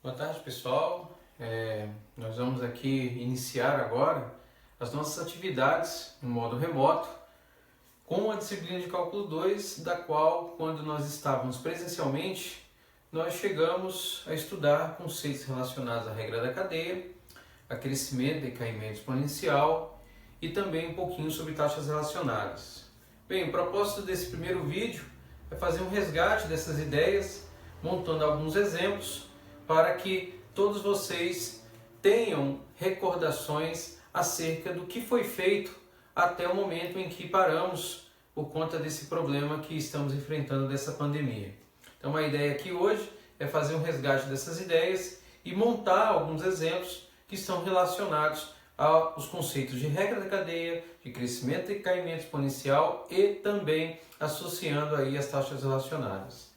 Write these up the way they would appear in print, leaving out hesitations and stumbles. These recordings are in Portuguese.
Boa tarde, pessoal. Nós vamos aqui iniciar agora as nossas atividades em modo remoto com a disciplina de Cálculo 2, da qual, quando nós estávamos presencialmente, nós chegamos a estudar conceitos relacionados à regra da cadeia, a crescimento e decaimento exponencial e também um pouquinho sobre taxas relacionadas. Bem, o propósito desse primeiro vídeo é fazer um resgate dessas ideias, montando alguns exemplos para que todos vocês tenham recordações acerca do que foi feito até o momento em que paramos por conta desse problema que estamos enfrentando dessa pandemia. Então a ideia aqui hoje é fazer um resgate dessas ideias e montar alguns exemplos que estão relacionados aos conceitos de regra da cadeia, de crescimento e decaimento exponencial e também associando aí as taxas relacionadas.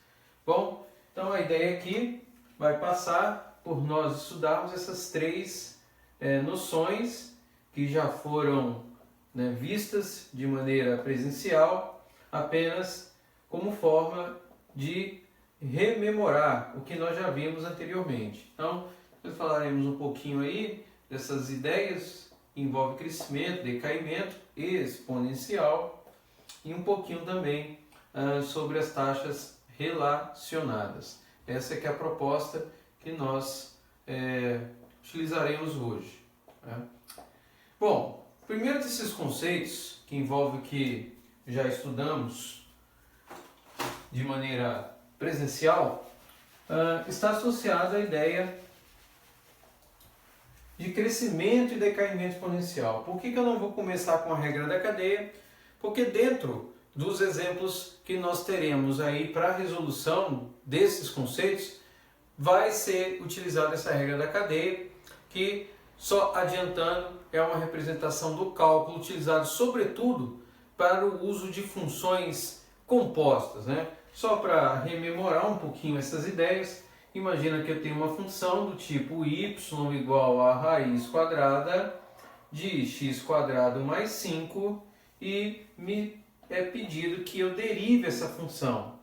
Bom, então a ideia aqui vai passar por nós estudarmos essas três noções que já foram vistas de maneira presencial, apenas como forma de rememorar o que nós já vimos anteriormente. Então, nós falaremos um pouquinho aí dessas ideias que envolvem crescimento, decaimento exponencial e um pouquinho também sobre as taxas relacionadas. Essa que é a proposta que nós utilizaremos hoje. Bom, o primeiro desses conceitos, que envolve o que já estudamos de maneira presencial, está associado à ideia de crescimento e decaimento exponencial. Por que eu não vou começar com a regra da cadeia? Porque dentro dos exemplos que nós teremos aí para a resolução desses conceitos, vai ser utilizada essa regra da cadeia, que, só adiantando, é uma representação do cálculo utilizado sobretudo para o uso de funções compostas, Só para rememorar um pouquinho essas ideias, imagina que eu tenho uma função do tipo y igual a raiz quadrada de x quadrado mais 5 e me é pedido que eu derive essa função.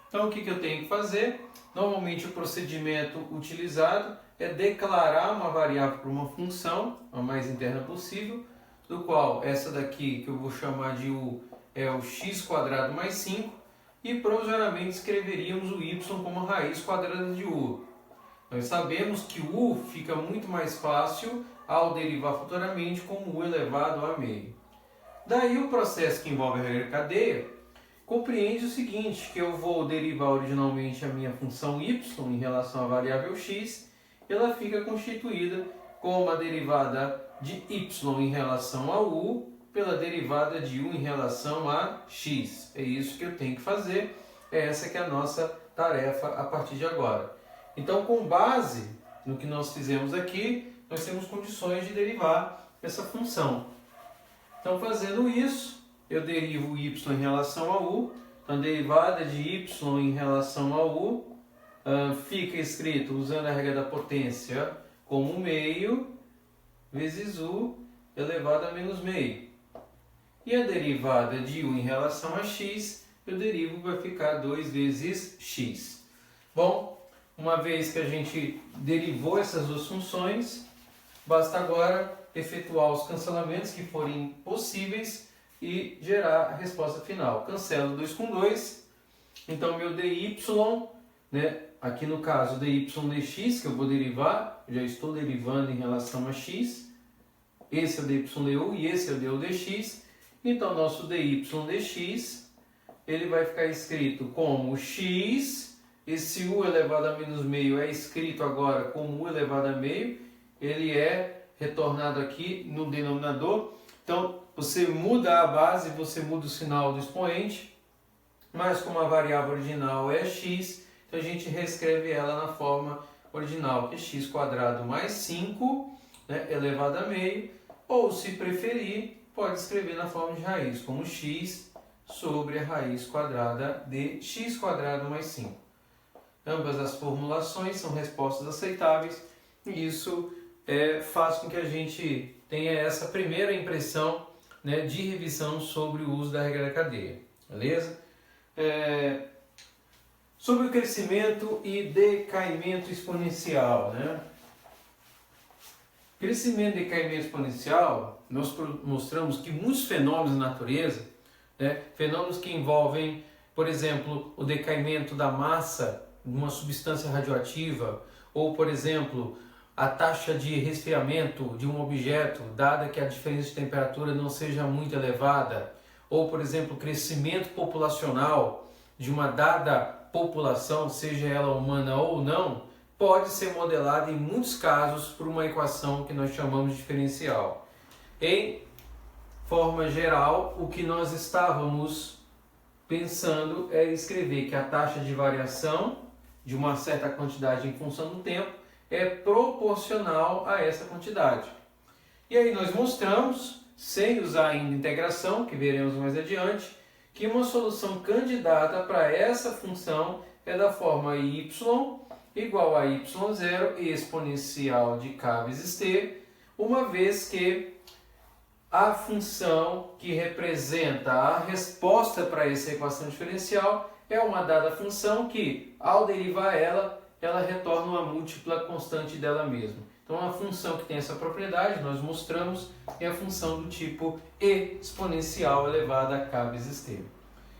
Então o que eu tenho que fazer? Normalmente o procedimento utilizado é declarar uma variável para uma função, a mais interna possível, do qual essa daqui que eu vou chamar de u é o x quadrado mais 5, e provisoriamente escreveríamos o y como a raiz quadrada de u. Nós sabemos que o u fica muito mais fácil ao derivar futuramente como u elevado a meio. Daí o processo que envolve a regra da cadeia compreende o seguinte, que eu vou derivar originalmente a minha função y em relação à variável x, ela fica constituída com uma derivada de y em relação a u pela derivada de u em relação a x. É isso que eu tenho que fazer, essa que é a nossa tarefa a partir de agora. Então, com base no que nós fizemos aqui, nós temos condições de derivar essa função. Então, fazendo isso, eu derivo o y em relação a u. Então, a derivada de y em relação a u fica escrito, usando a regra da potência, como meio vezes u elevado a menos meio. E a derivada de u em relação a x, eu derivo, vai ficar 2 vezes x. Bom, uma vez que a gente derivou essas duas funções, basta agora efetuar os cancelamentos que forem possíveis e gerar a resposta final. Cancelo 2 com 2, então meu dy, aqui no caso dy dx, que eu vou derivar, já estou derivando em relação a x, esse é o dy du e esse é o du dx, então nosso dy dx, ele vai ficar escrito como x, esse u elevado a menos meio é escrito agora como u elevado a meio, ele é retornado aqui no denominador. Então, você muda a base, você muda o sinal do expoente, mas como a variável original é x, então a gente reescreve ela na forma original, que é x quadrado mais 5, elevado a meio, ou se preferir, pode escrever na forma de raiz, como x sobre a raiz quadrada de x quadrado mais 5. Ambas as formulações são respostas aceitáveis, e isso faz com que a gente tenha essa primeira impressão de revisão sobre o uso da regra da cadeia, beleza? Sobre o crescimento e decaimento exponencial, né? Crescimento e decaimento exponencial, nós mostramos que muitos fenômenos da natureza, né, fenômenos que envolvem, por exemplo, o decaimento da massa de uma substância radioativa, ou, por exemplo, a taxa de resfriamento de um objeto, dada que a diferença de temperatura não seja muito elevada, ou, por exemplo, o crescimento populacional de uma dada população, seja ela humana ou não, pode ser modelado em muitos casos por uma equação que nós chamamos de diferencial. Em forma geral, o que nós estávamos pensando é escrever que a taxa de variação de uma certa quantidade em função do tempo é proporcional a essa quantidade. E aí nós mostramos, sem usar ainda integração, que veremos mais adiante, que uma solução candidata para essa função é da forma y igual a y0 exponencial de k vezes t, uma vez que a função que representa a resposta para essa equação diferencial é uma dada função que, ao derivar ela retorna uma múltipla constante dela mesma. Então, a função que tem essa propriedade, nós mostramos, é a função do tipo exponencial elevada a k vezes t.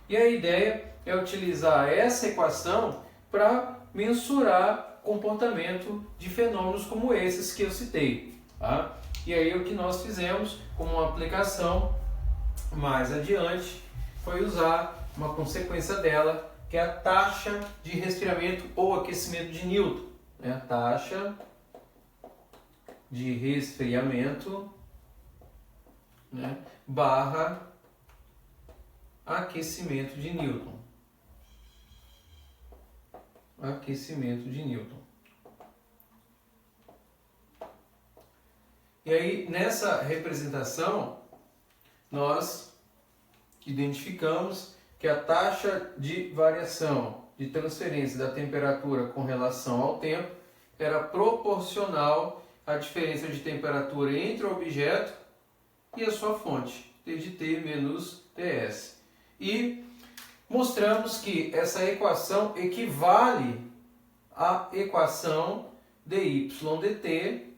E a ideia é utilizar essa equação para mensurar comportamento de fenômenos como esses que eu citei. Tá? E aí o que nós fizemos como uma aplicação mais adiante foi usar uma consequência dela, que é a taxa de resfriamento ou aquecimento de Newton. Né? A taxa de resfriamento, né, barra aquecimento de Newton. Aquecimento de Newton. E aí, nessa representação, nós identificamos que a taxa de variação de transferência da temperatura com relação ao tempo era proporcional à diferença de temperatura entre o objeto e a sua fonte, T de T menos Ts. E mostramos que essa equação equivale à equação dy dt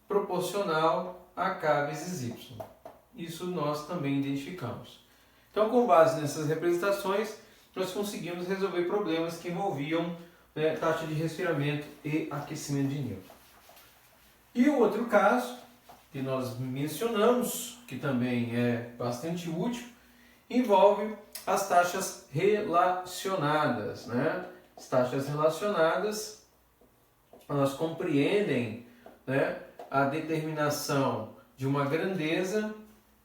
proporcional a k vezes y. Isso nós também identificamos. Então, com base nessas representações, nós conseguimos resolver problemas que envolviam, né, taxa de resfriamento e aquecimento de Newton. E o outro caso, que nós mencionamos, que também é bastante útil, envolve as taxas relacionadas. Né? As taxas relacionadas, elas compreendem, né, a determinação de uma grandeza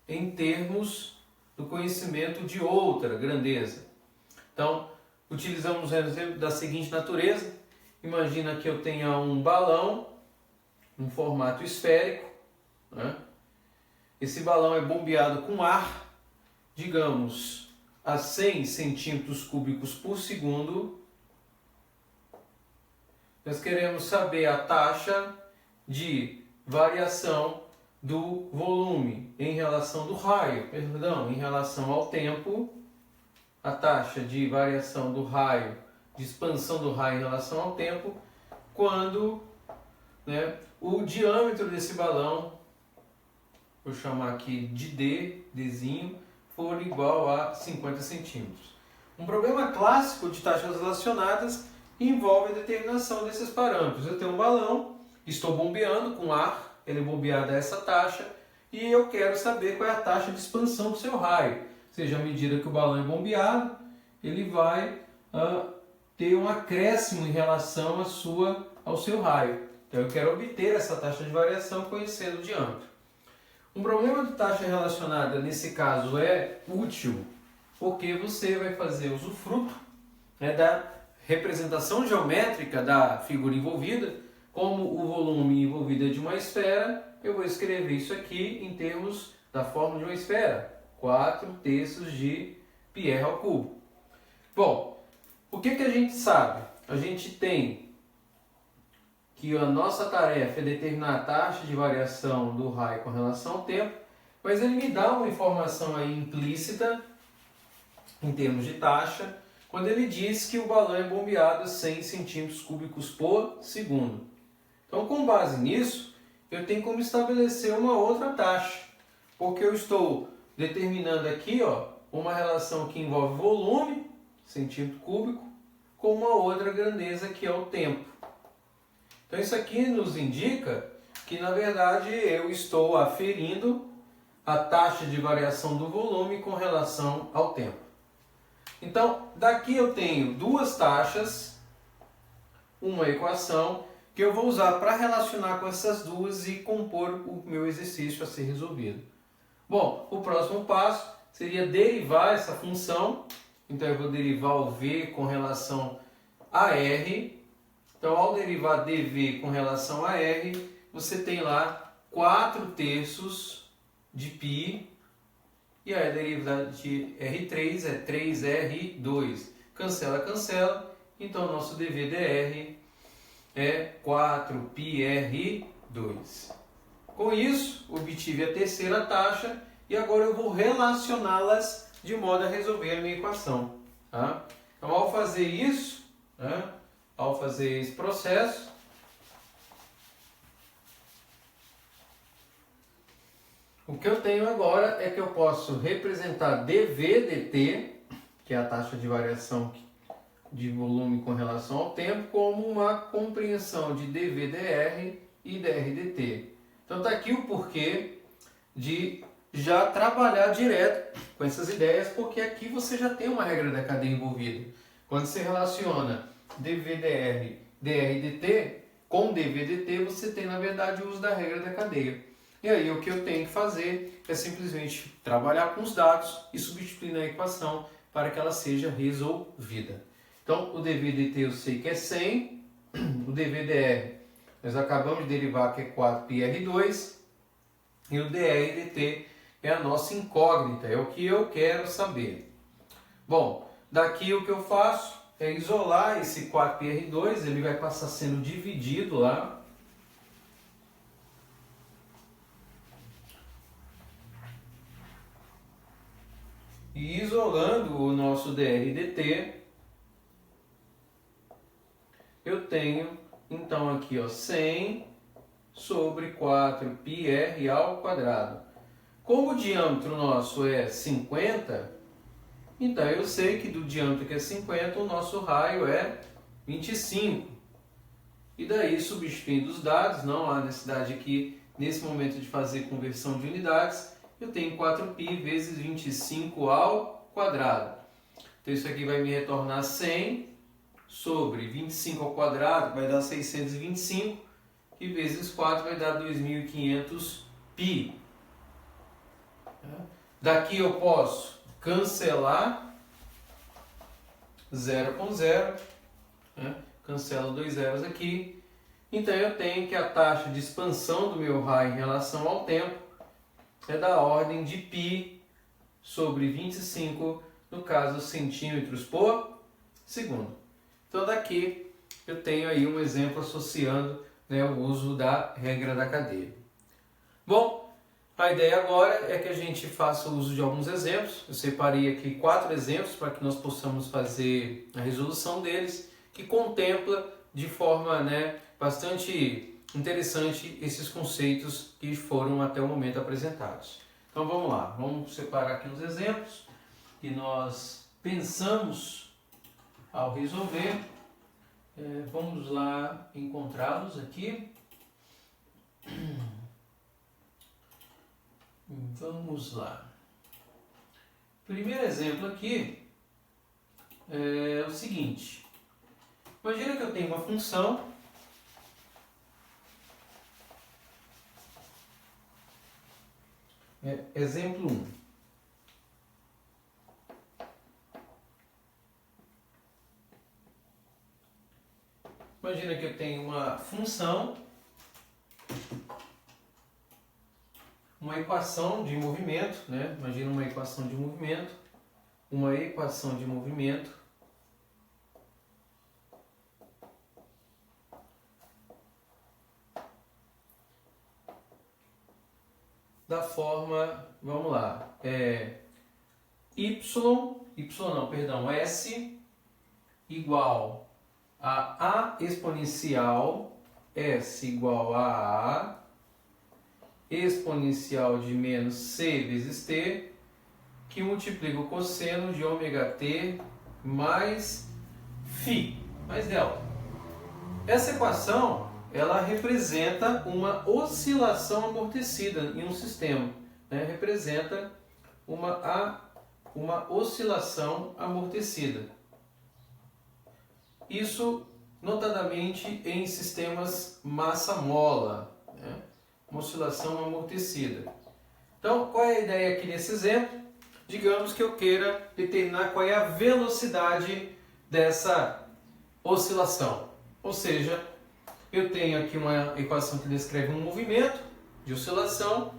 em termos do conhecimento de outra grandeza. Então, utilizamos um exemplo da seguinte natureza. Imagina que eu tenha um balão, um formato esférico, né? Esse balão é bombeado com ar, digamos, a 100 centímetros cúbicos por segundo. Nós queremos saber a taxa de variação do volume em relação do raio, em relação ao tempo, a taxa de variação do raio, de expansão do raio em relação ao tempo, quando, né, o diâmetro desse balão, vou chamar aqui de Dzinho, for igual a 50 centímetros. Um problema clássico de taxas relacionadas envolve a determinação desses parâmetros. Eu tenho um balão, estou bombeando com ar, ele é bombeado a essa taxa, e eu quero saber qual é a taxa de expansão do seu raio. Ou seja, à medida que o balão é bombeado, ele vai ter um acréscimo em relação ao seu raio. Então eu quero obter essa taxa de variação conhecendo o diâmetro. Um problema de taxa relacionada nesse caso é útil, porque você vai fazer usufruto, né, da representação geométrica da figura envolvida. Como o volume envolvido é de uma esfera, eu vou escrever isso aqui em termos da forma de uma esfera. 4/3 de Pierre ao cubo. Bom, o que a gente sabe? A gente tem que a nossa tarefa é determinar a taxa de variação do raio com relação ao tempo, mas ele me dá uma informação aí implícita, em termos de taxa, quando ele diz que o balão é bombeado a 100 centímetros cúbicos por segundo. Então, com base nisso, eu tenho como estabelecer uma outra taxa, porque eu estou determinando aqui, ó, uma relação que envolve volume, centímetro cúbico, com uma outra grandeza que é o tempo. Então, isso aqui nos indica que, na verdade, eu estou aferindo a taxa de variação do volume com relação ao tempo. Então, daqui eu tenho duas taxas, uma equação, que eu vou usar para relacionar com essas duas e compor o meu exercício a ser resolvido. Bom, o próximo passo seria derivar essa função. Então, eu vou derivar o V com relação a R. Então, ao derivar dV com relação a R, você tem lá 4/3 de π, e aí a derivada de R3 é 3R2. Cancela, cancela. Então, o nosso dV/dr é 4πr2. Com isso, obtive a terceira taxa e agora eu vou relacioná-las de modo a resolver a minha equação. Tá? Então, ao fazer isso, né, ao fazer esse processo, o que eu tenho agora é que eu posso representar dV/dt, que é a taxa de variação de volume com relação ao tempo, como uma compreensão de dV/dr e dr/dt. Então está aqui o porquê de já trabalhar direto com essas ideias, porque aqui você já tem uma regra da cadeia envolvida. Quando você relaciona dV/dr, dr/dt com dV/dt, você tem na verdade o uso da regra da cadeia. E aí o que eu tenho que fazer é simplesmente trabalhar com os dados e substituir na equação para que ela seja resolvida. Então, o dV/dt eu sei que é 100, o dV/dr nós acabamos de derivar que é 4πr2, e o dr/dt é a nossa incógnita, é o que eu quero saber. Bom, daqui o que eu faço é isolar esse 4πr2, ele vai passar sendo dividido lá. E isolando o nosso dr/dt, eu tenho então aqui, ó, 100 sobre 4πr ao quadrado. Como o diâmetro nosso é 50, então eu sei que do diâmetro que é 50, o nosso raio é 25. E daí, substituindo os dados, não há necessidade aqui, nesse momento, de fazer conversão de unidades, eu tenho 4π vezes 25 ao quadrado. Então isso aqui vai me retornar 100 sobre 25 ao quadrado, vai dar 625, e vezes 4 vai dar 2.500 π. Daqui eu posso cancelar 0 com 0, né? Cancelo 2 zeros aqui. Então eu tenho que a taxa de expansão do meu raio em relação ao tempo é da ordem de π sobre 25, no caso centímetros por segundo. Então daqui eu tenho aí um exemplo associando, né, o uso da regra da cadeia. Bom, a ideia agora é que a gente faça uso de alguns exemplos. Eu separei aqui 4 exemplos para que nós possamos fazer a resolução deles, que contempla de forma, né, bastante interessante esses conceitos que foram até o momento apresentados. Então vamos lá, vamos separar aqui os exemplos que nós pensamos ao resolver. Vamos lá encontrá-los aqui. Vamos lá. Primeiro exemplo aqui é o seguinte. Imagina que eu tenho uma função exemplo 1. Imagina que eu tenho uma função, uma equação de movimento, né? Imagina uma equação de movimento, da forma, vamos lá, S igual a exponencial S igual a A exponencial de menos C vezes T, que multiplica o cosseno de ômega T mais φ, mais delta. Essa equação, ela representa uma oscilação amortecida em um sistema, né? Representa uma oscilação amortecida. Isso, notadamente, em sistemas massa-mola, né? Uma oscilação amortecida. Então, qual é a ideia aqui nesse exemplo? Digamos que eu queira determinar qual é a velocidade dessa oscilação. Ou seja, eu tenho aqui uma equação que descreve um movimento de oscilação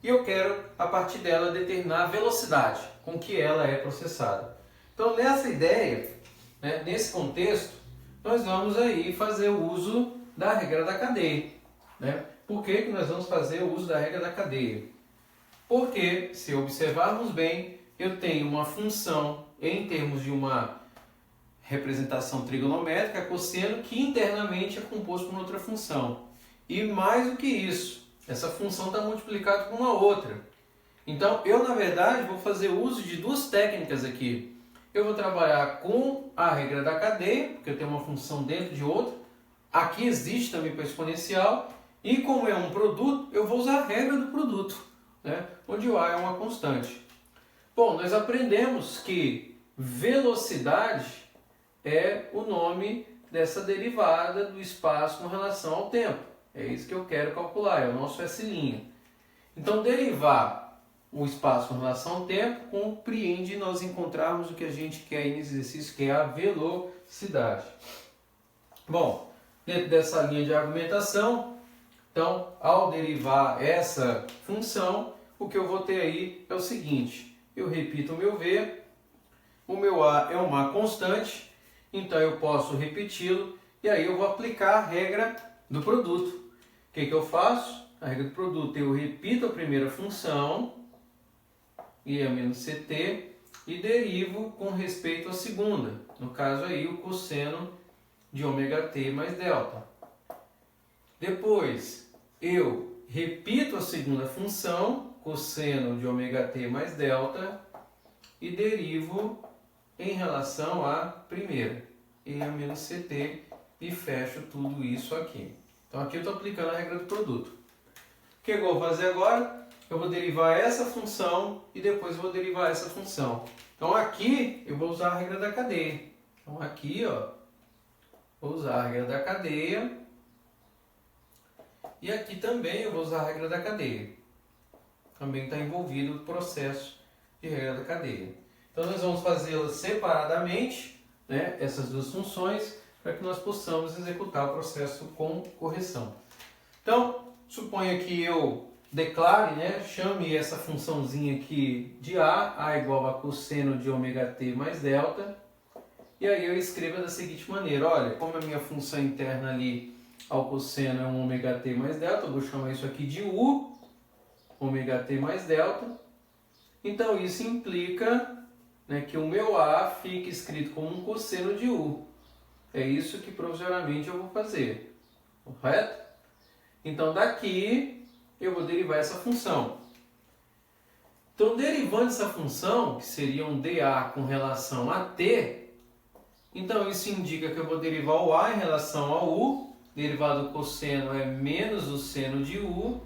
e eu quero, a partir dela, determinar a velocidade com que ela é processada. Então, nessa ideia, né, nesse contexto, nós vamos aí fazer o uso da regra da cadeia. Né? Por que nós vamos fazer o uso da regra da cadeia? Porque, se observarmos bem, eu tenho uma função em termos de uma representação trigonométrica, cosseno, que internamente é composto por outra função. E mais do que isso, essa função está multiplicada por uma outra. Então, eu, na verdade, vou fazer uso de duas técnicas aqui. Eu vou trabalhar com a regra da cadeia, porque eu tenho uma função dentro de outra. Aqui existe também para exponencial. E como é um produto, eu vou usar a regra do produto, né? Onde o A é uma constante. Bom, nós aprendemos que velocidade é o nome dessa derivada do espaço com relação ao tempo. É isso que eu quero calcular, é o nosso S'. Então, derivar o espaço com relação ao tempo compreende nós encontrarmos o que a gente quer aí nesse exercício, que é a velocidade. Bom, dentro dessa linha de argumentação, então, ao derivar essa função, o que eu vou ter aí é o seguinte: eu repito o meu V, o meu A é uma constante, então eu posso repeti-lo, e aí eu vou aplicar a regra do produto. O que eu faço? A regra do produto, eu repito a primeira função, I menos CT, e derivo com respeito à segunda, no caso aí o cosseno de ômega t mais delta. Depois, eu repito a segunda função, cosseno de ômega t mais delta, e derivo em relação à primeira, E menos CT, e fecho tudo isso aqui. Então aqui eu estou aplicando a regra do produto. O que eu vou fazer agora? Eu vou derivar essa função e depois eu vou derivar essa função. Então aqui eu vou usar a regra da cadeia. Então aqui, ó, vou usar a regra da cadeia. E aqui também eu vou usar a regra da cadeia. Também está envolvido o processo de regra da cadeia. Então nós vamos fazê-las separadamente, né, essas duas funções, para que nós possamos executar o processo com correção. Então, suponha que eu declare, né, chame essa funçãozinha aqui de A igual a cosseno de ômega t mais delta, e aí eu escreva da seguinte maneira: olha, como a minha função interna ali ao cosseno é um ômega t mais delta, eu vou chamar isso aqui de U, ômega t mais delta. Então isso implica, né, que o meu A fique escrito como um cosseno de U. É isso que provisoriamente eu vou fazer, correto? Então daqui eu vou derivar essa função. Então, derivando essa função, que seria um dA com relação a t, então isso indica que eu vou derivar o A em relação ao U, derivado do cosseno é menos o seno de U,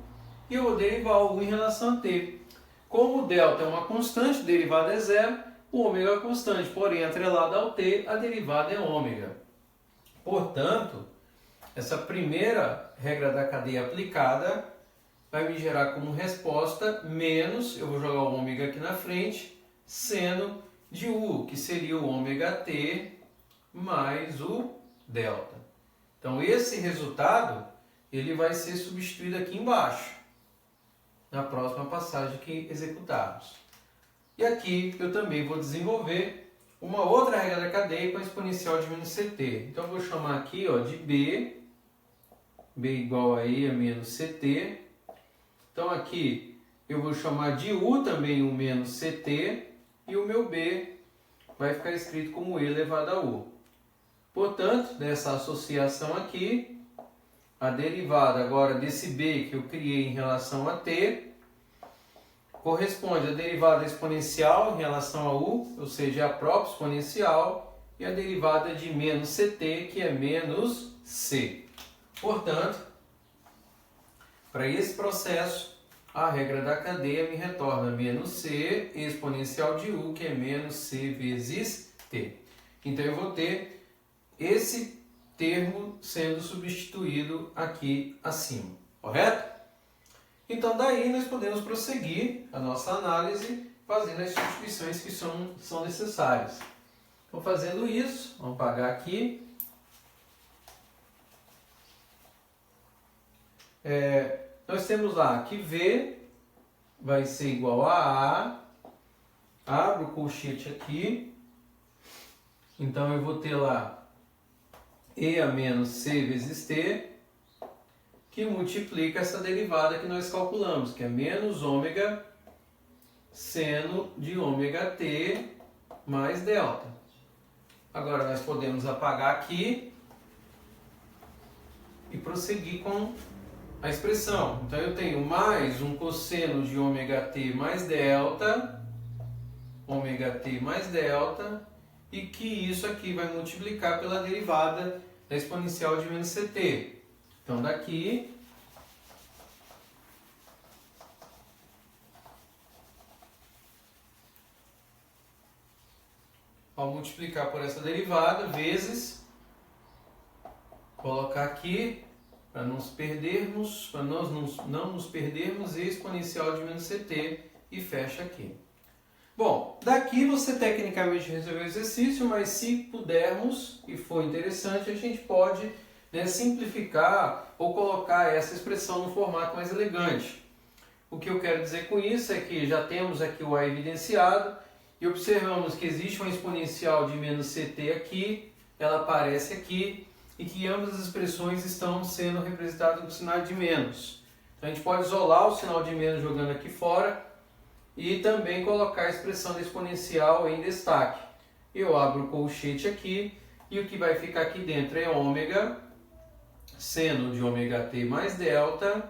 e eu vou derivar o U em relação a t. Como o delta é uma constante, derivada é zero, o ômega é constante, porém atrelado ao t, a derivada é ômega. Portanto, essa primeira regra da cadeia aplicada vai me gerar como resposta menos, eu vou jogar o ômega aqui na frente, seno de U, que seria o ômega t mais o delta. Então esse resultado ele vai ser substituído aqui embaixo, na próxima passagem que executarmos. E aqui eu também vou desenvolver uma outra regra da cadeia com a exponencial de menos CT. Então eu vou chamar aqui, ó, de B igual a E menos CT. Então aqui eu vou chamar de U também o menos CT, e o meu B vai ficar escrito como E elevado a U. Portanto, dessa associação aqui, a derivada agora desse b que eu criei em relação a t, corresponde à derivada exponencial em relação a u, ou seja, a própria exponencial, e a derivada de menos ct, que é menos c. Portanto, para esse processo, a regra da cadeia me retorna menos c exponencial de u, que é menos c vezes t. Então, eu vou ter esse termo sendo substituído aqui acima, correto? Então, daí nós podemos prosseguir a nossa análise fazendo as substituições que são necessárias. Então, fazendo isso, vamos apagar aqui. Nós temos lá que V vai ser igual a abro o colchete aqui, então eu vou ter lá E a menos C vezes T, que multiplica essa derivada que nós calculamos, que é menos ômega seno de ômega t mais delta. Agora nós podemos apagar aqui e prosseguir com a expressão. Então eu tenho mais um cosseno de ômega t mais delta, e que isso aqui vai multiplicar pela derivada da exponencial de menos ct. Então daqui ao multiplicar por essa derivada vezes, colocar aqui para não nos perdermos, exponencial de menos ct e fecha aqui. Bom, daqui você tecnicamente resolveu o exercício, mas se pudermos e for interessante, a gente pode simplificar ou colocar essa expressão no formato mais elegante. O que eu quero dizer com isso é que já temos aqui o A evidenciado e observamos que existe uma exponencial de menos ct aqui, ela aparece aqui e que ambas as expressões estão sendo representadas com o sinal de menos. Então a gente pode isolar o sinal de menos jogando aqui fora e também colocar a expressão da exponencial em destaque. Eu abro o colchete aqui e o que vai ficar aqui dentro é ômega seno de ômega t mais delta,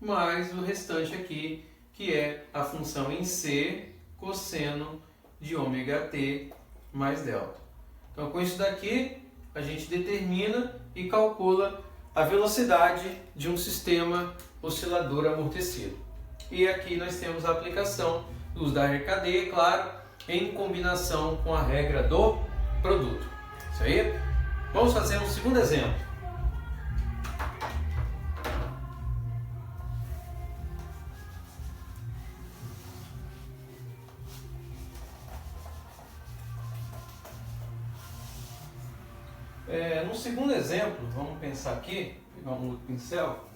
mais o restante aqui, que é a função em c cosseno de ômega t mais delta. Então, com isso daqui, a gente determina e calcula a velocidade de um sistema oscilador amortecido. E aqui nós temos a aplicação do uso da regra cadeia, claro, em combinação com a regra do produto. Isso aí? Vamos fazer um segundo exemplo. No segundo exemplo, vamos pensar aqui, pegar um outro pincel.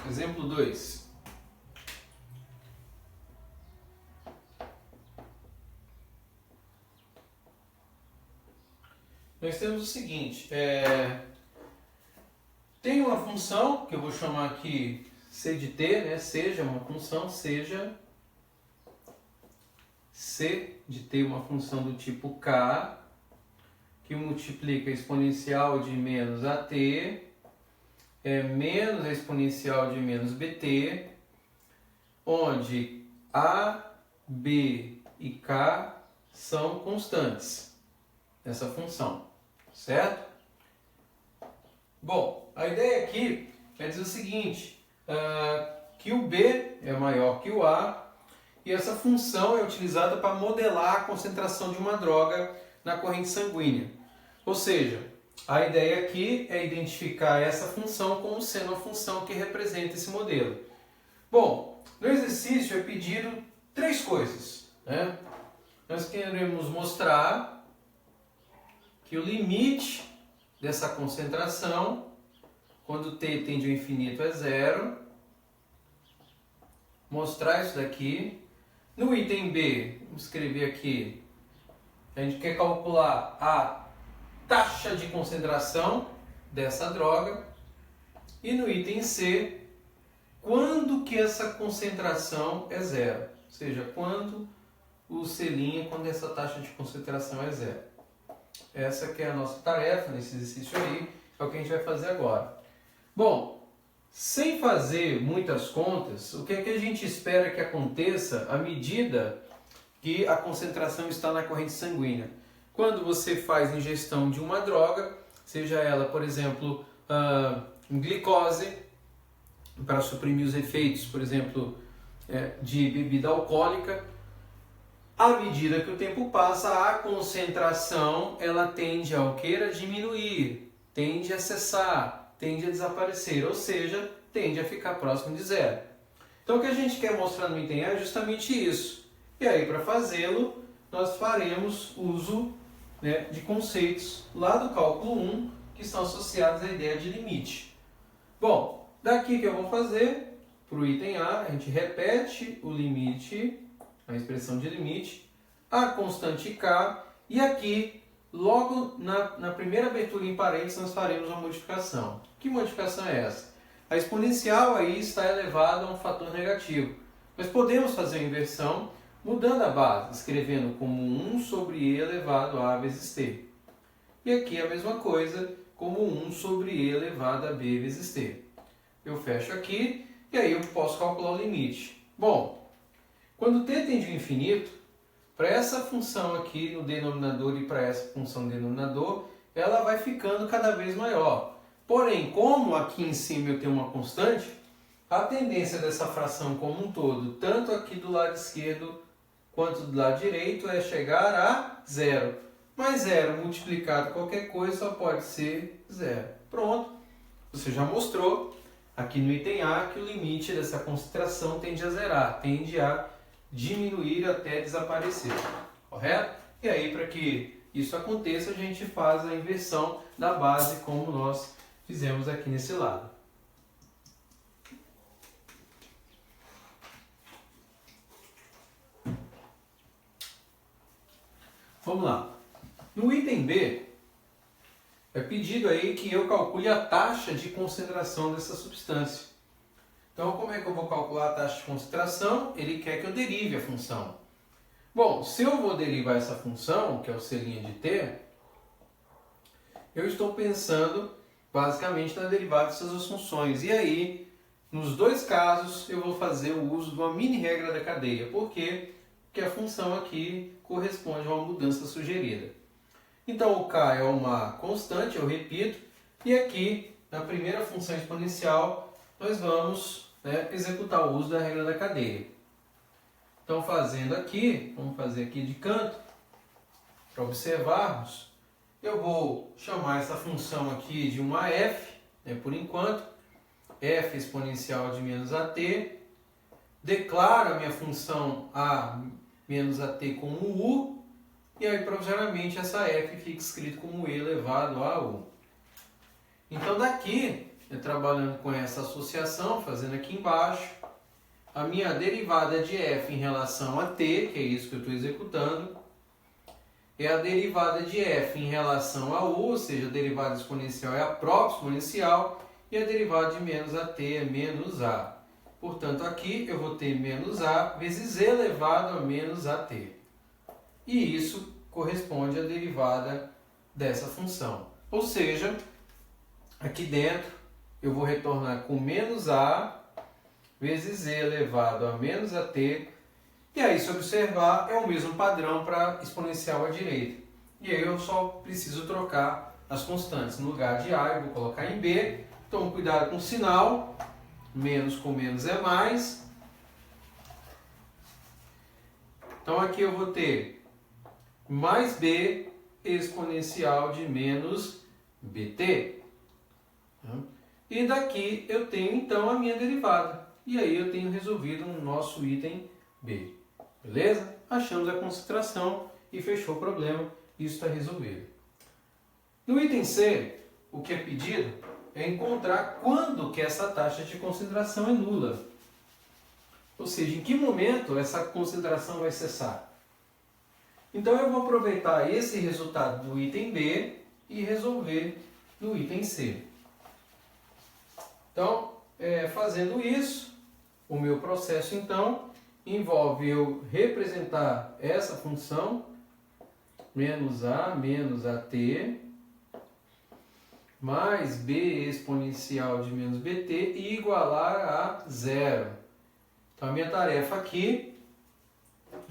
Exemplo 2. Nós temos o seguinte, tem uma função que eu vou chamar aqui c de t, seja uma função, seja c de t uma função do tipo k, que multiplica a exponencial de menos at, menos a exponencial de menos bt, onde a, b e k são constantes dessa função, certo? Bom, a ideia aqui é dizer o seguinte, que o b é maior que o a, e essa função é utilizada para modelar a concentração de uma droga na corrente sanguínea. Ou seja, a ideia aqui é identificar essa função como sendo a função que representa esse modelo. Bom, no exercício é pedido 3 coisas. Nós queremos mostrar que o limite dessa concentração, quando t tende ao infinito, é 0. Mostrar isso daqui. No item B, vamos escrever aqui, a gente quer calcular a taxa de concentração dessa droga. E no item C, quando que essa concentração é 0, ou seja, quando o C' quando essa taxa de concentração é zero. Essa que é a nossa tarefa nesse exercício aí, é o que a gente vai fazer agora. Bom, sem fazer muitas contas, o que é que a gente espera que aconteça à medida que a concentração está na corrente sanguínea? Quando você faz ingestão de uma droga, seja ela, por exemplo, glicose, para suprimir os efeitos, por exemplo, de bebida alcoólica, à medida que o tempo passa, a concentração ela tende a diminuir, tende a cessar, tende a desaparecer, ou seja, tende a ficar próximo de zero. Então o que a gente quer mostrar no item A é justamente isso. E aí, para fazê-lo, nós faremos uso de conceitos lá do cálculo 1 que estão associados à ideia de limite. Bom, daqui que eu vou fazer, para o item A, a gente repete o limite, a expressão de limite, a constante K, e aqui, logo na primeira abertura em parênteses, nós faremos uma modificação. Que modificação é essa? A exponencial aí está elevada a um fator negativo. Nós podemos fazer a inversão mudando a base, escrevendo como 1 sobre e elevado a vezes t. E aqui a mesma coisa, como 1 sobre e elevado a b vezes t. Eu fecho aqui e aí eu posso calcular o limite. Bom, quando t tende ao infinito, para essa função aqui no denominador e para essa função no denominador, ela vai ficando cada vez maior. Porém, como aqui em cima eu tenho uma constante, a tendência dessa fração como um todo, tanto aqui do lado esquerdo quanto do lado direito, é chegar a zero. Mas zero multiplicado qualquer coisa só pode ser zero. Pronto, você já mostrou aqui no item A que o limite dessa concentração tende a zerar, tende a diminuir até desaparecer, correto? E aí, para que isso aconteça, a gente faz a inversão da base como nós fizemos aqui nesse lado. Vamos lá. No item B, é pedido aí que eu calcule a taxa de concentração dessa substância. Então, como é que eu vou calcular a taxa de concentração? Ele quer que eu derive a função. Bom, se eu vou derivar essa função, que é o C' de t, eu estou pensando basicamente na derivada dessas duas funções. E aí, nos dois casos, eu vou fazer o uso de uma mini-regra da cadeia. Por quê? Porque a função aqui corresponde a uma mudança sugerida. Então, o k é uma constante, eu repito, e aqui, na primeira função exponencial, nós vamos executar o uso da regra da cadeia. Então, fazendo aqui, vamos fazer aqui de canto, para observarmos, eu vou chamar essa função aqui de uma f, por enquanto, f exponencial de menos at, declaro a minha função a menos at como u, e aí provisoriamente essa f fica escrito como e elevado a u. Então daqui, trabalhando com essa associação, fazendo aqui embaixo, a minha derivada de f em relação a t, que é isso que eu estou executando, é a derivada de f em relação a u, ou seja, a derivada exponencial é a própria exponencial, e a derivada de menos at é menos a. Portanto, aqui eu vou ter menos a vezes e elevado a menos at. E isso corresponde à derivada dessa função. Ou seja, aqui dentro eu vou retornar com menos a vezes e elevado a menos at. E aí, se observar, é o mesmo padrão para exponencial à direita. E aí eu só preciso trocar as constantes. No lugar de a, eu vou colocar em b. Então, cuidado com o sinal. Menos com menos é mais. Então, aqui eu vou ter mais b exponencial de menos bt. E daqui eu tenho, então, a minha derivada. E aí eu tenho resolvido o nosso item B. Beleza? Achamos a concentração e fechou o problema. Isso está resolvido. No item C, o que é pedido é encontrar quando que essa taxa de concentração é nula. Ou seja, em que momento essa concentração vai cessar. Então eu vou aproveitar esse resultado do item B e resolver no item C. Então, fazendo isso, o meu processo então, envolve eu representar essa função, menos AT, mais B exponencial de menos BT e igualar a zero. Então a minha tarefa aqui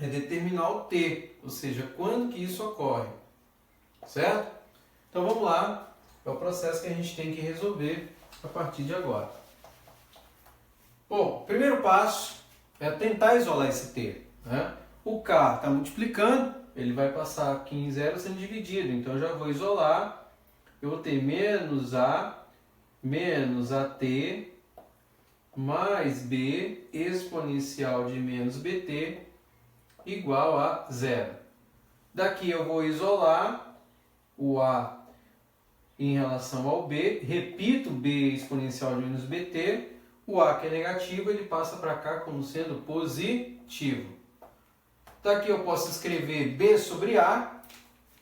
é determinar o T, ou seja, quando que isso ocorre, certo? Então vamos lá, é o processo que a gente tem que resolver a partir de agora. Bom, primeiro passo é tentar isolar esse T, né? O K está multiplicando, ele vai passar aqui em zero sendo dividido, então eu já vou isolar, eu vou ter menos AT mais B exponencial de menos BT igual a zero. Daqui eu vou isolar o A em relação ao B, repito B exponencial de menos BT, o A que é negativo ele passa para cá como sendo positivo. Daqui eu posso escrever B sobre A,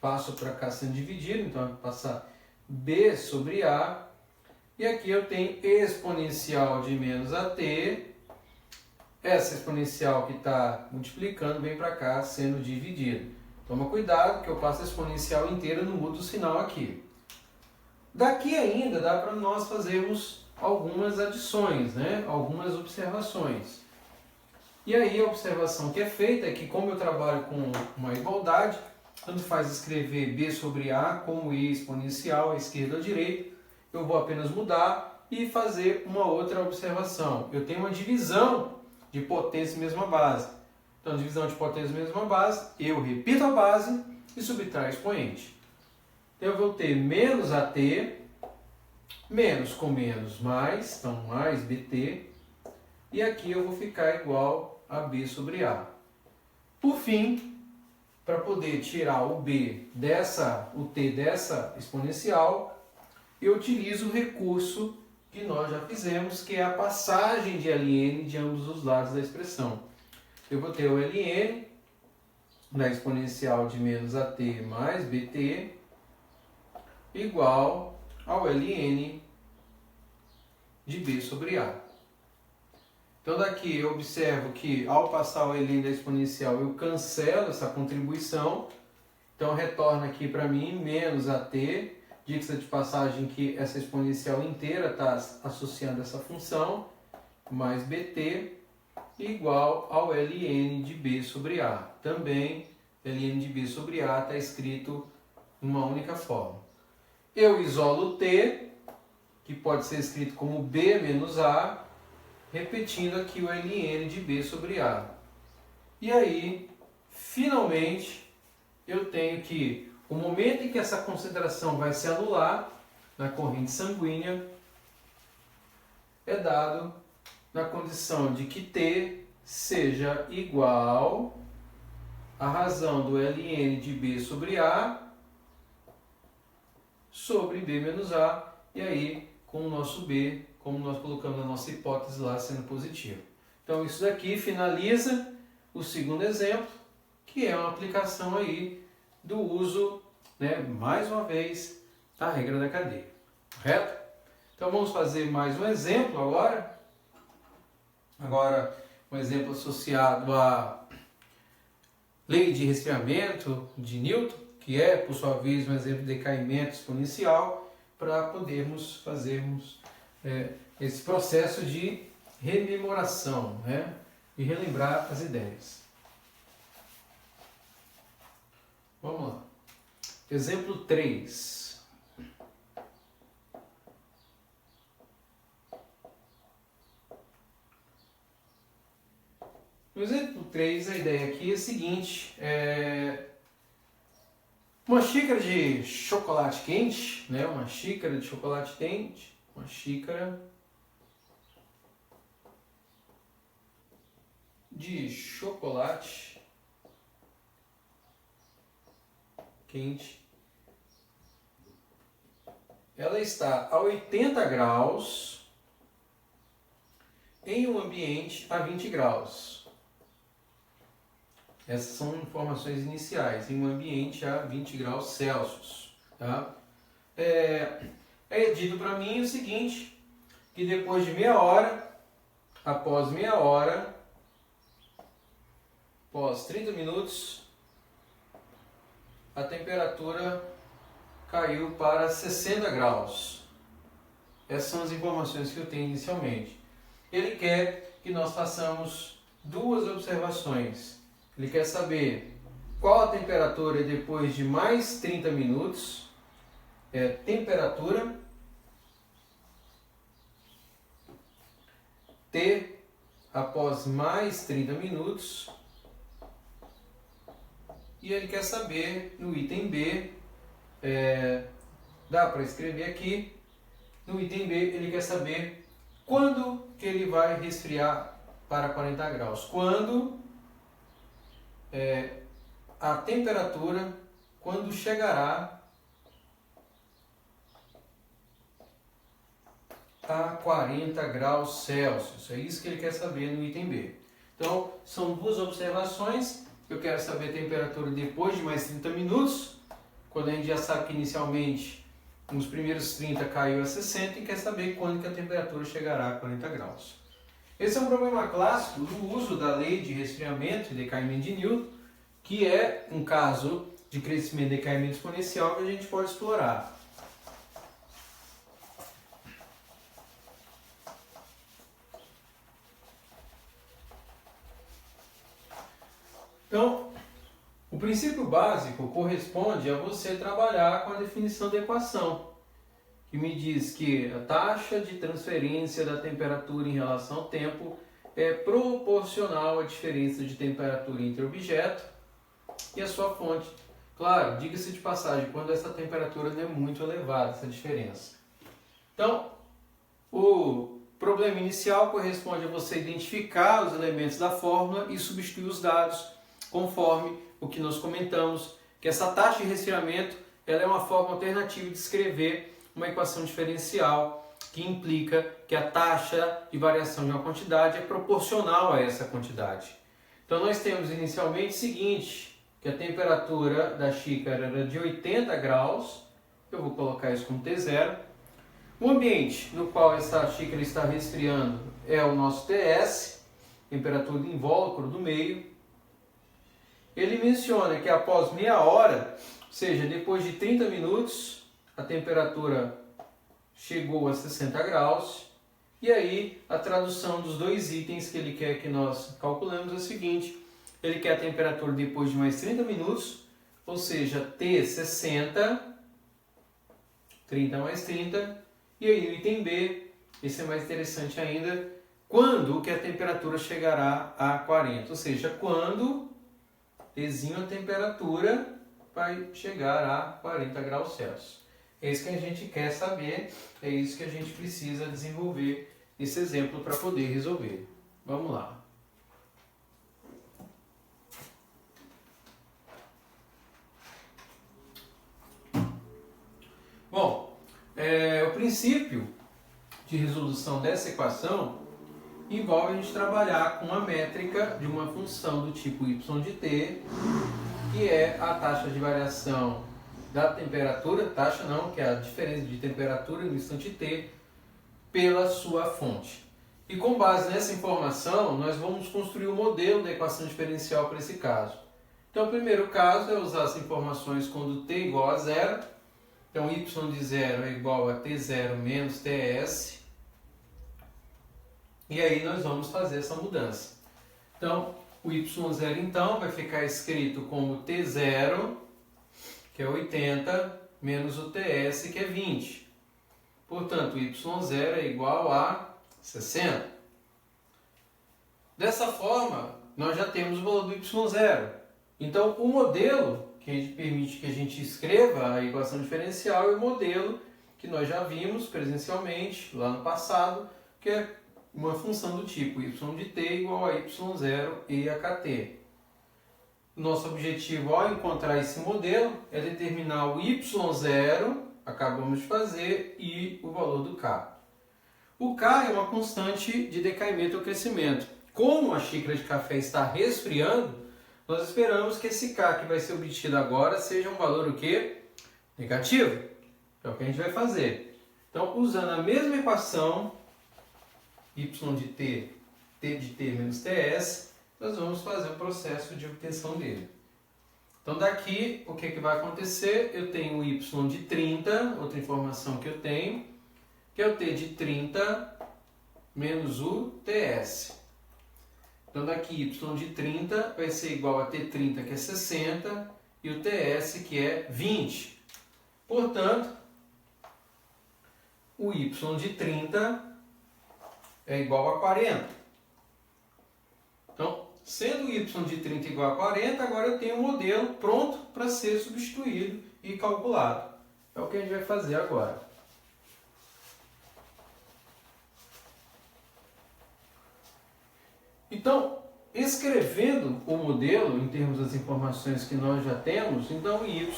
passo para cá sendo dividido, então eu vou passar B sobre A, e aqui eu tenho exponencial de menos AT, essa exponencial que está multiplicando vem para cá sendo dividido. Toma cuidado que eu passo a exponencial inteira, não mudo o sinal aqui. Daqui ainda dá para nós fazermos algumas adições, né? Algumas observações. E aí a observação que é feita é que como eu trabalho com uma igualdade, tanto faz escrever B sobre A como I exponencial, à esquerda ou à direita, eu vou apenas mudar e fazer uma outra observação. Eu tenho uma divisão de potência mesma base. Então, divisão de potência mesma base, eu repito a base e subtraio expoente. Então, eu vou ter menos AT, menos com menos mais, então mais BT, e aqui eu vou ficar igual a B sobre A. Por fim, para poder tirar o B o T dessa exponencial, eu utilizo o recurso que nós já fizemos, que é a passagem de ln de ambos os lados da expressão. Eu vou ter o ln na exponencial de menos AT mais BT igual ao ln de B sobre A. Então daqui eu observo que ao passar o ln da exponencial eu cancelo essa contribuição, então retorna aqui para mim menos AT, diga-se de passagem que essa exponencial inteira está associando essa função, mais BT igual ao ln de B sobre A. Também ln de B sobre A está escrito em uma única forma. Eu isolo o T, que pode ser escrito como B menos A, repetindo aqui o ln de B sobre A. E aí, finalmente, eu tenho que o momento em que essa concentração vai se anular na corrente sanguínea é dado na condição de que T seja igual à razão do ln de B sobre A sobre B menos A, e aí com o nosso B, como nós colocamos a nossa hipótese lá sendo positivo. Então isso daqui finaliza o segundo exemplo, que é uma aplicação aí do uso, né, mais uma vez, da regra da cadeia. Correto? Então vamos fazer mais um exemplo agora. Agora um exemplo associado à lei de resfriamento de Newton, que é, por sua vez, um exemplo de decaimento exponencial, para podermos fazermos esse processo de rememoração, né, e relembrar as ideias. Vamos lá. Exemplo 3. No exemplo 3, a ideia aqui é a seguinte: uma xícara de chocolate quente, né? Uma xícara de chocolate quente, uma xícara de chocolate quente. Ela está a 80 graus em um ambiente a 20 graus. Essas são informações iniciais, em um ambiente a 20 graus Celsius. Tá? É dito para mim o seguinte, que depois de meia hora, após meia hora, após 30 minutos, a temperatura caiu para 60 graus. Essas são as informações que eu tenho inicialmente. Ele quer que nós façamos duas observações. Ele quer saber qual a temperatura depois de mais 30 minutos. Temperatura T após mais 30 minutos. E ele quer saber no item B, dá para escrever aqui, no item B ele quer saber quando que ele vai resfriar para 40 graus. Quando a temperatura, quando chegará a 40 graus Celsius. É isso que ele quer saber no item B. Então, são duas observações. Eu quero saber a temperatura depois de mais 30 minutos, quando a gente já sabe que inicialmente nos primeiros 30 caiu a 60 e quer saber quando que a temperatura chegará a 40 graus. Esse é um problema clássico do uso da lei de resfriamento e decaimento de Newton, que é um caso de crescimento e decaimento exponencial que a gente pode explorar. Então, o princípio básico corresponde a você trabalhar com a definição da equação, que me diz que a taxa de transferência da temperatura em relação ao tempo é proporcional à diferença de temperatura entre o objeto e a sua fonte. Claro, diga-se de passagem, quando essa temperatura não é muito elevada, essa diferença. Então, o problema inicial corresponde a você identificar os elementos da fórmula e substituir os dados conforme o que nós comentamos, que essa taxa de resfriamento ela é uma forma alternativa de escrever uma equação diferencial que implica que a taxa de variação de uma quantidade é proporcional a essa quantidade. Então nós temos inicialmente o seguinte, que a temperatura da xícara era de 80 graus, eu vou colocar isso como T0. O ambiente no qual essa xícara está resfriando é o nosso TS, temperatura do invólucro do meio. Ele menciona que após meia hora, ou seja, depois de 30 minutos, a temperatura chegou a 60 graus. E aí, a tradução dos dois itens que ele quer que nós calculemos é o seguinte. Ele quer a temperatura depois de mais 30 minutos, ou seja, T 60, 30 mais 30. E aí, no item B, esse é mais interessante ainda, quando que a temperatura chegará a 40, ou seja, quando Tzinho a temperatura vai chegar a 40 graus Celsius. É isso que a gente quer saber, é isso que a gente precisa desenvolver esse exemplo para poder resolver. Vamos lá. Bom, o princípio de resolução dessa equação envolve a gente trabalhar com uma métrica de uma função do tipo y de t, que é a taxa de variação da temperatura, taxa não, que é a diferença de temperatura no instante t, pela sua fonte. E com base nessa informação, nós vamos construir o modelo da equação diferencial para esse caso. Então, o primeiro caso é usar as informações quando t igual a zero. Então, y de zero é igual a t0 menos ts. E aí nós vamos fazer essa mudança. Então, o y0 então vai ficar escrito como t0, que é 80, menos o ts, que é 20. Portanto, y0 é igual a 60. Dessa forma, nós já temos o valor do y0. Então, o modelo que permite que a gente escreva a equação diferencial é o modelo que nós já vimos presencialmente lá no passado, que é uma função do tipo y de t igual a y0 e a kt. Nosso objetivo ao encontrar esse modelo é determinar o y0, acabamos de fazer, e o valor do k. O k é uma constante de decaimento ou crescimento. Como a xícara de café está resfriando, nós esperamos que esse k que vai ser obtido agora seja um valor o quê? Negativo. É o que a gente vai fazer. Então, usando a mesma equação, y de t, t de t menos ts, nós vamos fazer o processo de obtenção dele. Então daqui, o que vai acontecer? Eu tenho o y de 30, outra informação que eu tenho, que é o t de 30 menos o ts. Então daqui y de 30 vai ser igual a t30, que é 60, e o ts, que é 20. Portanto, o y de 30 é igual a 40. Então, sendo o y de 30 igual a 40, agora eu tenho um modelo pronto para ser substituído e calculado. É o que a gente vai fazer agora. Então, escrevendo o modelo, em termos das informações que nós já temos, então y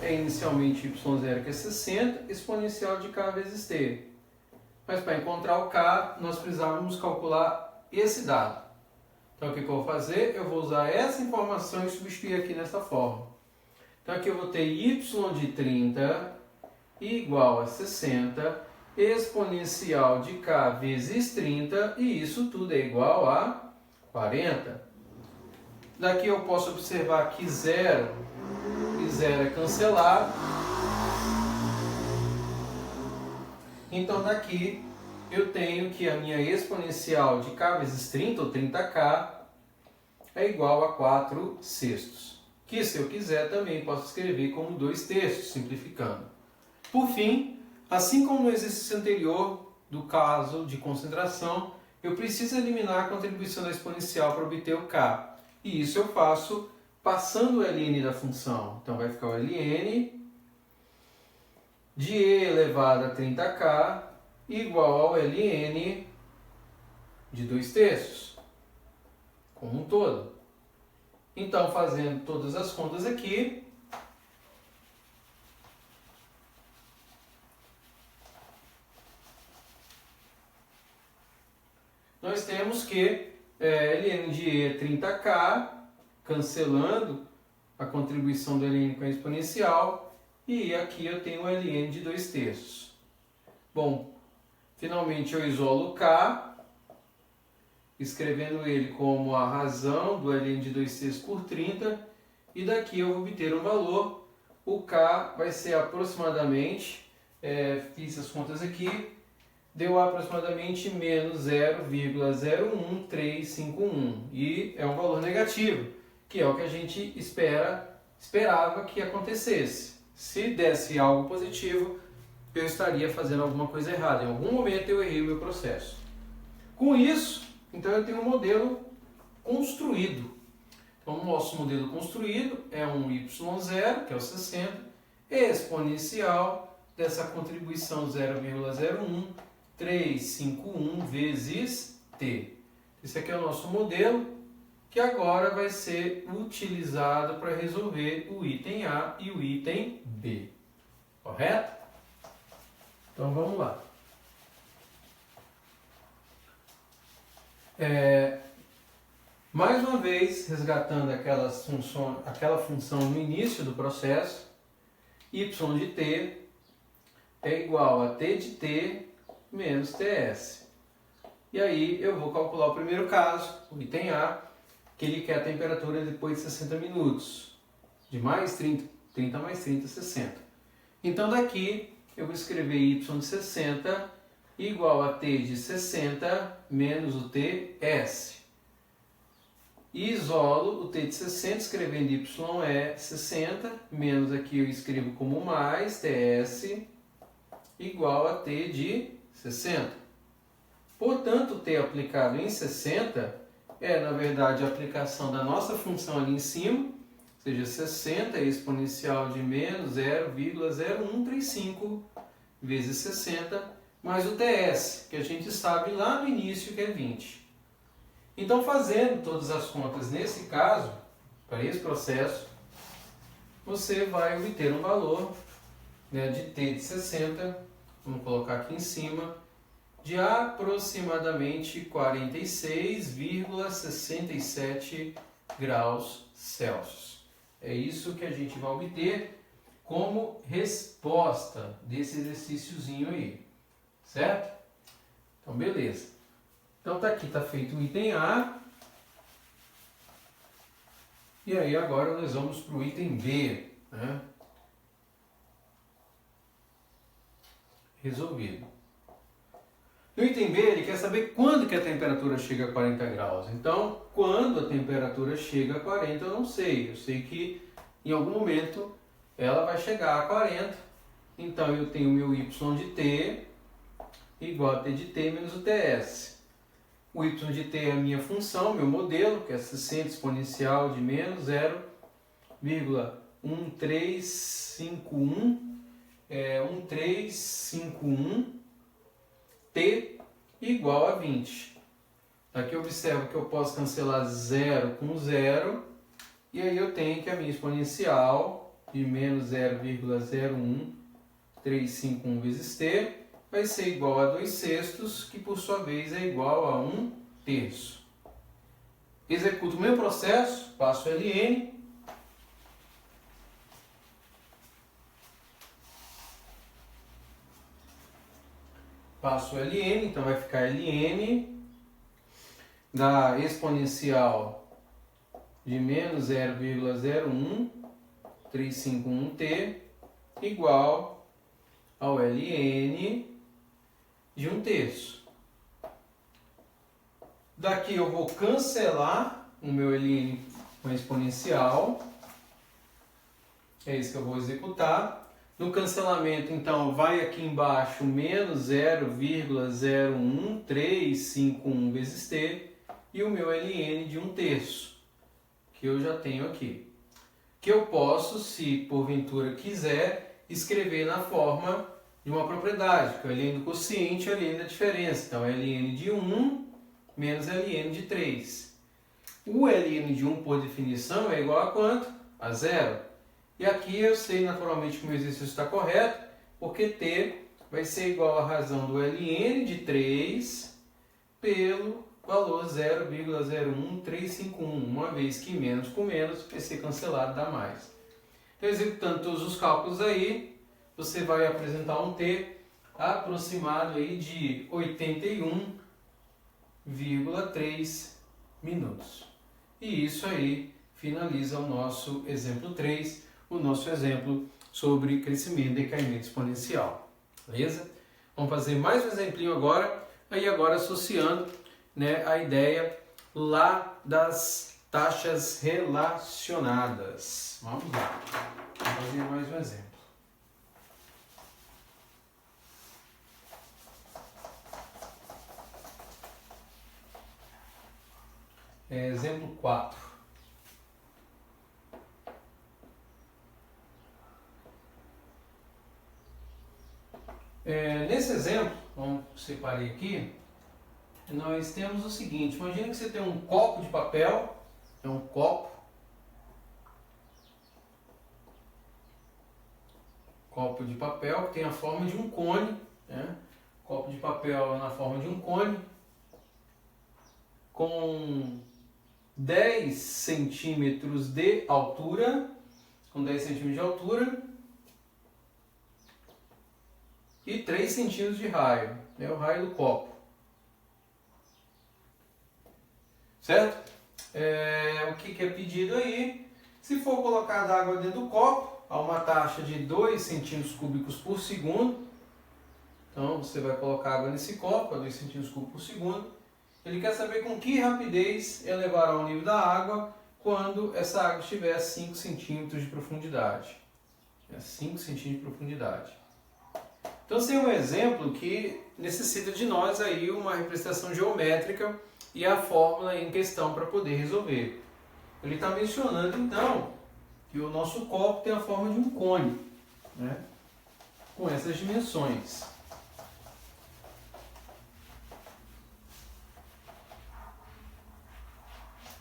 é inicialmente y0, que é 60, exponencial de k vezes t. Mas para encontrar o k, nós precisávamos calcular esse dado. Então, o que eu vou fazer? Eu vou usar essa informação e substituir aqui nessa forma. Então, aqui eu vou ter y de 30 igual a 60, exponencial de k vezes 30, e isso tudo é igual a 40. Daqui eu posso observar que 0 e 0 é cancelado. Então, daqui eu tenho que a minha exponencial de k vezes 30, ou 30k, é igual a 4 sextos. Que, se eu quiser, também posso escrever como 2 terços, simplificando. Por fim, assim como no exercício anterior, do caso de concentração, eu preciso eliminar a contribuição da exponencial para obter o k. E isso eu faço passando o ln da função. Então, vai ficar o ln de e elevado a 30k igual ao ln de 2 terços, como um todo. Então, fazendo todas as contas aqui, nós temos que ln de e é 30k, cancelando a contribuição do ln com a exponencial, e aqui eu tenho o ln de 2 terços. Bom, finalmente eu isolo k, escrevendo ele como a razão do ln de 2 terços por 30, e daqui eu vou obter um valor. O k vai ser aproximadamente, fiz as contas aqui, deu aproximadamente menos 0,01351, e é um valor negativo, que é o que a gente esperava que acontecesse. Se desse algo positivo, eu estaria fazendo alguma coisa errada. Em algum momento eu errei o meu processo. Com isso, então eu tenho um modelo construído. Então o nosso modelo construído é um y0, que é o 60, exponencial dessa contribuição 0,01351 vezes t. Esse aqui é o nosso modelo, que agora vai ser utilizado para resolver o item A e o item B. Correto? Então vamos lá. Mais uma vez, resgatando aquela função no início do processo, y de t é igual a t de t menos ts. E aí eu vou calcular o primeiro caso, o item A, que ele quer a temperatura depois de 60 minutos, de mais 30 mais 30, 60. Então daqui eu vou escrever y de 60 igual a t de 60 menos o ts. E isolo o t de 60, escrevendo y é 60, menos aqui eu escrevo como mais ts, igual a t de 60. Portanto, o t aplicado em 60 é, na verdade, a aplicação da nossa função ali em cima, ou seja, 60 exponencial de menos 0,0135 vezes 60, mais o ts, que a gente sabe lá no início que é 20. Então, fazendo todas as contas nesse caso, para esse processo, você vai obter um valor, de t de 60, vamos colocar aqui em cima, de aproximadamente 46,67 graus Celsius. É isso que a gente vai obter como resposta desse exercíciozinho aí, certo? Então, beleza. Então, aqui está feito o item A. E aí agora nós vamos para o item B, né? Resolvido. No item B, ele quer saber quando que a temperatura chega a 40 graus. Então, quando a temperatura chega a 40, eu não sei. Eu sei que em algum momento ela vai chegar a 40. Então, eu tenho meu y de t igual a t de t menos o ts. O y de t é a minha função, meu modelo, que é 60 exponencial de menos 0,1351 t igual a 20. Aqui eu observo que eu posso cancelar 0 com 0, e aí eu tenho que a minha exponencial de menos 0,01351 vezes t vai ser igual a 2/6, que por sua vez é igual a 1/3. Executo o meu processo, passo ln, então vai ficar ln da exponencial de menos 0,01351t igual ao ln de 1/3. Daqui eu vou cancelar o meu ln com a exponencial. É isso que eu vou executar. No cancelamento, então, vai aqui embaixo menos 0,01351 vezes t e o meu ln de 1/3, que eu já tenho aqui. Que eu posso, se porventura quiser, escrever na forma de uma propriedade, que é o ln do quociente e o ln da diferença. Então, ln de 1 menos ln de 3. O ln de 1, por definição, é igual a quanto? A 0. E aqui eu sei naturalmente que o meu exercício está correto, porque t vai ser igual à razão do ln de 3 pelo valor 0,01351, uma vez que menos com menos vai ser cancelado, dá mais. Então, executando todos os cálculos aí, você vai apresentar um t aproximado aí de 81,3 minutos. E isso aí finaliza o nosso exemplo 3, o nosso exemplo sobre crescimento e decaimento exponencial. Beleza? Vamos fazer mais um exemplinho agora, aí agora associando, né, a ideia lá das taxas relacionadas. Vamos lá. Vamos fazer mais um exemplo. Exemplo 4. Nesse exemplo, vamos separar aqui, nós temos o seguinte: imagina que você tem um copo de papel, é um copo de papel que tem a forma de um cone, né? Copo de papel na forma de um cone, com 10 centímetros de altura, e 3 centímetros de raio, né? O raio do copo. Certo? O que é pedido aí? Se for colocada água dentro do copo, a uma taxa de 2 centímetros cúbicos por segundo, então você vai colocar água nesse copo a 2 centímetros cúbicos por segundo. Ele quer saber com que rapidez elevará o nível da água quando essa água estiver a 5 centímetros de profundidade. 5 centímetros de profundidade. Então, esse é um exemplo que necessita de nós aí uma representação geométrica e a fórmula em questão para poder resolver. Ele está mencionando, então, que o nosso copo tem a forma de um cone, né, com essas dimensões.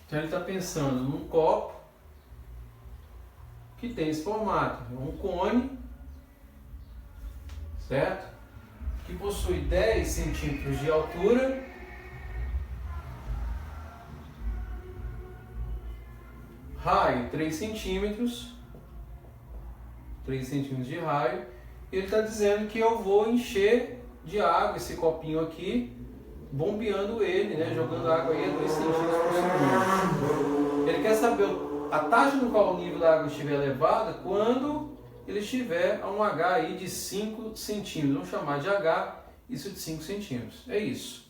Então, ele está pensando num copo que tem esse formato, um cone, certo? Que possui 10 centímetros de altura, raio 3 centímetros de raio, e ele está dizendo que eu vou encher de água esse copinho aqui, bombeando ele, né, jogando água aí a 2 centímetros por segundo. Ele quer saber a taxa no qual o nível da água estiver elevada quando ele estiver a um H aí de 5 centímetros. Vamos chamar de H, isso de 5 centímetros. É isso.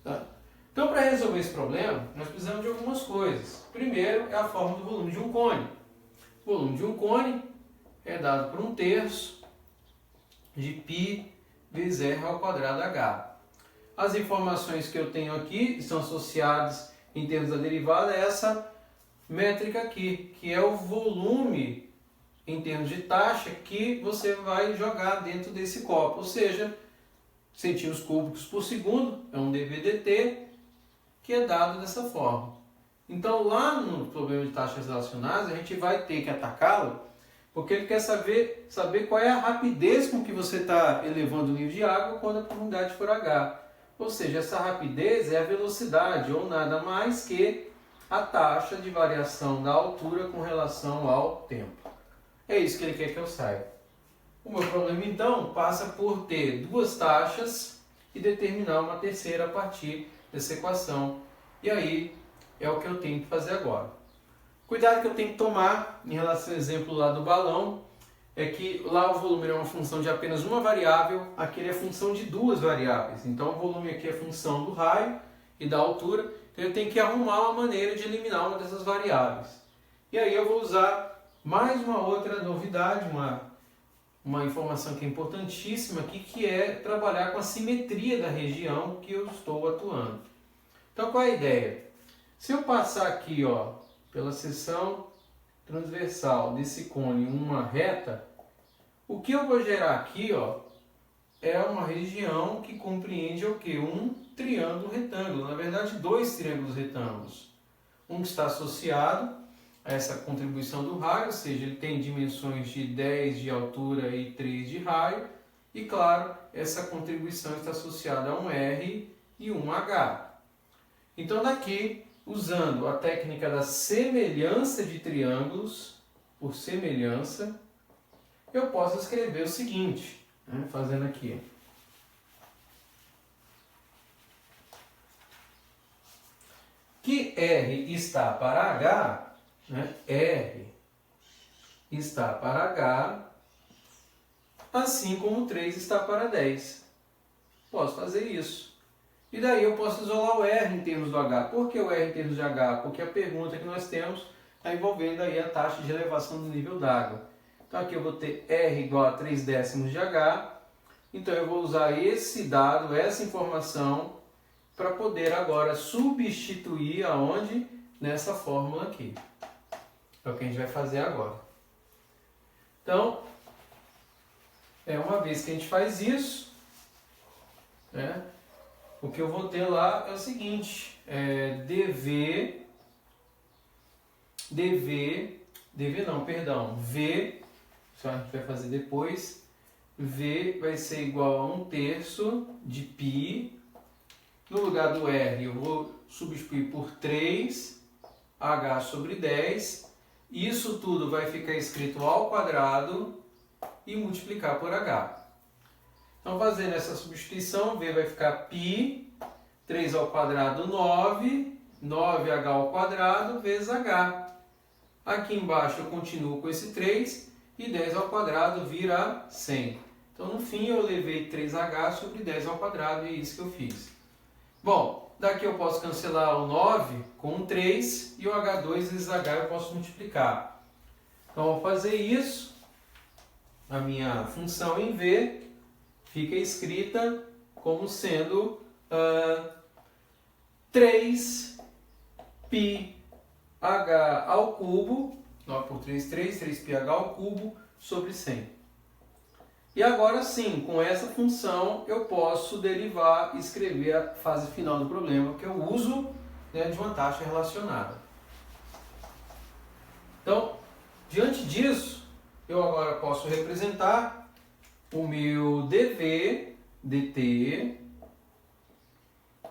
Tá? Então, para resolver esse problema, nós precisamos de algumas coisas. Primeiro é a fórmula do volume de um cone. O volume de um cone é dado por 1/3 de π vezes R ao quadrado H. As informações que eu tenho aqui estão associadas em termos da derivada a essa métrica aqui, que é o volume em termos de taxa que você vai jogar dentro desse copo, ou seja, centímetros cúbicos por segundo, é um dV/dt, que é dado dessa forma. Então, lá no problema de taxas relacionadas, a gente vai ter que atacá-lo, porque ele quer saber qual é a rapidez com que você está elevando o nível de água quando a profundidade for H. Ou seja, essa rapidez é a velocidade, ou nada mais que a taxa de variação da altura com relação ao tempo. É isso que ele quer que eu saiba. O meu problema, então, passa por ter duas taxas e determinar uma terceira a partir dessa equação. E aí é o que eu tenho que fazer agora. Cuidado que eu tenho que tomar em relação ao exemplo lá do balão, é que lá o volume é uma função de apenas uma variável, aqui ele é função de duas variáveis. Então o volume aqui é função do raio e da altura, então eu tenho que arrumar uma maneira de eliminar uma dessas variáveis. E aí eu vou usar mais uma outra novidade, uma informação que é importantíssima aqui, que é trabalhar com a simetria da região que eu estou atuando. Então qual é a ideia? Se eu passar aqui, ó, pela seção transversal desse cone uma reta, o que eu vou gerar aqui, ó, é uma região que compreende o quê? Um triângulo retângulo, na verdade dois triângulos retângulos. Um que está associado a essa contribuição do raio, ou seja, ele tem dimensões de 10 de altura e 3 de raio, e claro, essa contribuição está associada a um R e um H. Então daqui, usando a técnica da semelhança de triângulos, por semelhança, eu posso escrever o seguinte, né, fazendo aqui. Que R está para H, né, R está para H, assim como 3 está para 10. Posso fazer isso. E daí eu posso isolar o R em termos do H. Por que o R em termos de H? Porque a pergunta que nós temos está envolvendo aí a taxa de elevação do nível d'água. Então aqui eu vou ter R igual a 3/10 de H. Então eu vou usar esse dado, essa informação, para poder agora substituir aonde? Nessa fórmula aqui. É o que a gente vai fazer agora. Então, uma vez que a gente faz isso, né, o que eu vou ter lá é o seguinte, V, isso a gente vai fazer depois, V vai ser igual a 1/3 de π, no lugar do R eu vou substituir por 3, H sobre 10, isso tudo vai ficar escrito ao quadrado e multiplicar por H. Então, fazendo essa substituição, V vai ficar π, 3 ao quadrado 9, 9H ao quadrado vezes H. Aqui embaixo eu continuo com esse 3 e 10 ao quadrado vira 100. Então, no fim, eu levei 3H sobre 10 ao quadrado e é isso que eu fiz. Bom, daqui eu posso cancelar o 9 com um 3 e o H2 vezes H eu posso multiplicar. Então, ao fazer isso, a minha função em V fica escrita como sendo 3πh ao cubo, 9 por 3, 3πh ao cubo sobre 100. E agora sim, com essa função eu posso derivar e escrever a fase final do problema, que é o uso, né, de uma taxa relacionada. Então, diante disso, eu agora posso representar o meu dV dt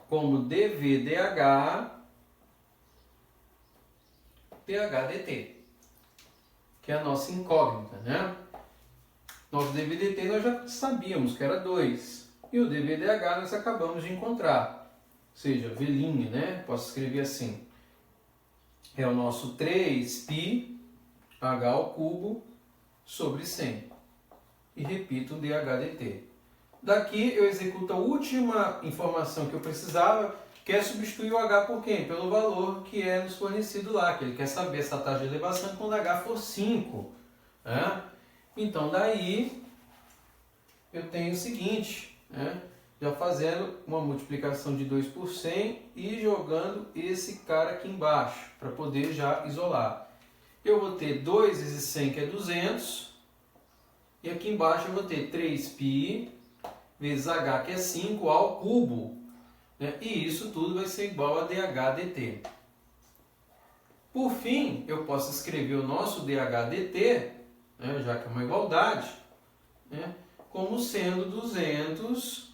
como dV dH dt, que é a nossa incógnita, né? Nosso dV dt nós já sabíamos que era 2, e o dV dH nós acabamos de encontrar, ou seja, V', né? Posso escrever assim, é o nosso 3πh ao cubo sobre 100. E repito o dH dt. Daqui eu executo a última informação que eu precisava, que é substituir o H por quem? Pelo valor que é nos fornecido lá, que ele quer saber essa taxa de elevação quando H for 5. Né? Então daí eu tenho o seguinte, né? Já fazendo uma multiplicação de 2 por 100 e jogando esse cara aqui embaixo, para poder já isolar. Eu vou ter 2 vezes 100, que é 200, e aqui embaixo eu vou ter 3π vezes h, que é 5, ao cubo. Né? E isso tudo vai ser igual a dH dt. Por fim, eu posso escrever o nosso dH dt, né, já que é uma igualdade, né, como sendo 200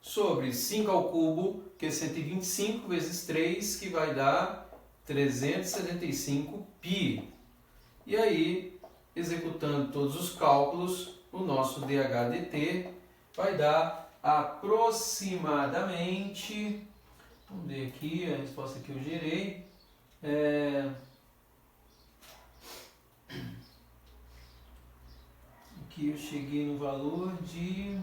sobre 5 ao cubo, que é 125, vezes 3, que vai dar 375π. E aí, executando todos os cálculos, o nosso dH dt vai dar aproximadamente, vamos ver aqui, a resposta que eu gerei, aqui eu cheguei no valor de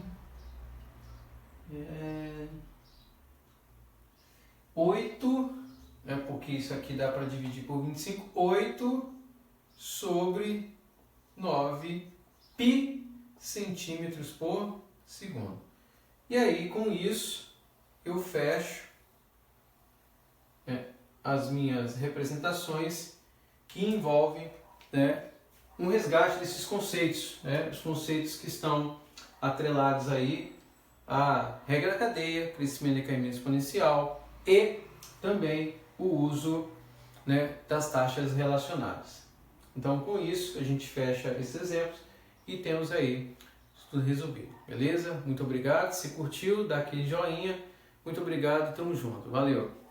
8, né, porque isso aqui dá para dividir por 25, 8 sobre 9 π centímetros por segundo. E aí, com isso, eu fecho as minhas representações que envolvem, né, um resgate desses conceitos, né, os conceitos que estão atrelados aí à regra da cadeia, crescimento e decaimento exponencial e também o uso, né, das taxas relacionadas. Então, com isso, a gente fecha esses exemplos e temos aí tudo resolvido, beleza? Muito obrigado. Se curtiu, dá aquele joinha. Muito obrigado, tamo junto. Valeu!